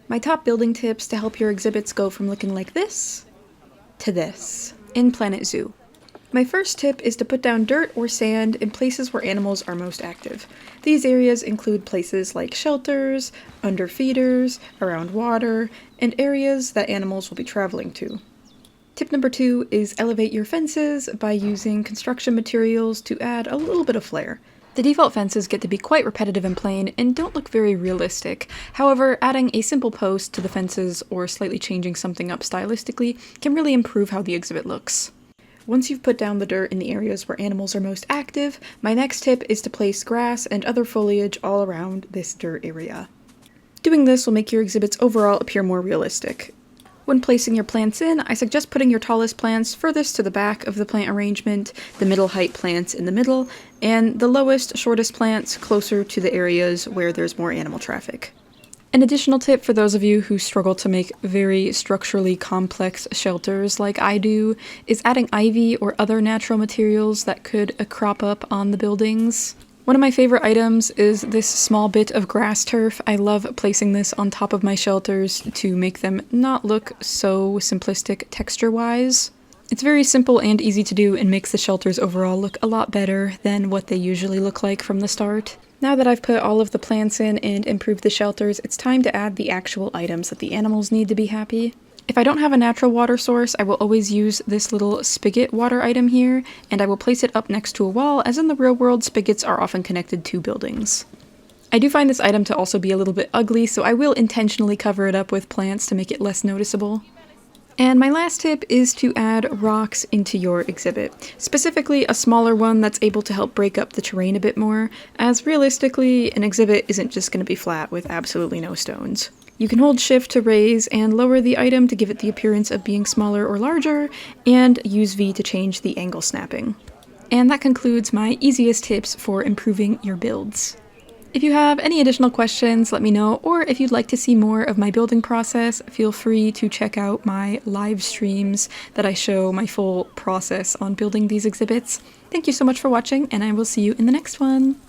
My top building tips to help your exhibits go from looking like this to this in Planet Zoo. My first tip is to put down dirt or sand in places where animals are most active. These areas include places like shelters, under feeders, around water, and areas that animals will be traveling to. Tip number 2 is elevate your fences by using construction materials to add a little bit of flair. The default fences get to be quite repetitive and plain and don't look very realistic. However, adding a simple post to the fences or slightly changing something up stylistically can really improve how the exhibit looks. Once you've put down the dirt in the areas where animals are most active, my next tip is to place grass and other foliage all around this dirt area. Doing this will make your exhibits overall appear more realistic. When placing your plants in, I suggest putting your tallest plants furthest to the back of the plant arrangement, the middle height plants in the middle, and the lowest, shortest plants closer to the areas where there's more animal traffic. An additional tip for those of you who struggle to make very structurally complex shelters like I do is adding ivy or other natural materials that could crop up on the buildings. One of my favorite items is this small bit of grass turf. I love placing this on top of my shelters to make them not look so simplistic texture-wise. It's very simple and easy to do and makes the shelters overall look a lot better than what they usually look like from the start. Now that I've put all of the plants in and improved the shelters, it's time to add the actual items that the animals need to be happy. If I don't have a natural water source, I will always use this little spigot water item here, and I will place it up next to a wall, as in the real world, spigots are often connected to buildings. I do find this item to also be a little bit ugly, so I will intentionally cover it up with plants to make it less noticeable. And my last tip is to add rocks into your exhibit, specifically a smaller one that's able to help break up the terrain a bit more, as realistically, an exhibit isn't just going to be flat with absolutely no stones. You can hold shift to raise and lower the item to give it the appearance of being smaller or larger, and use V to change the angle snapping. And that concludes my easiest tips for improving your builds. If you have any additional questions, let me know, or if you'd like to see more of my building process, feel free to check out my live streams that I show my full process on building these exhibits. Thank you so much for watching, and I will see you in the next one!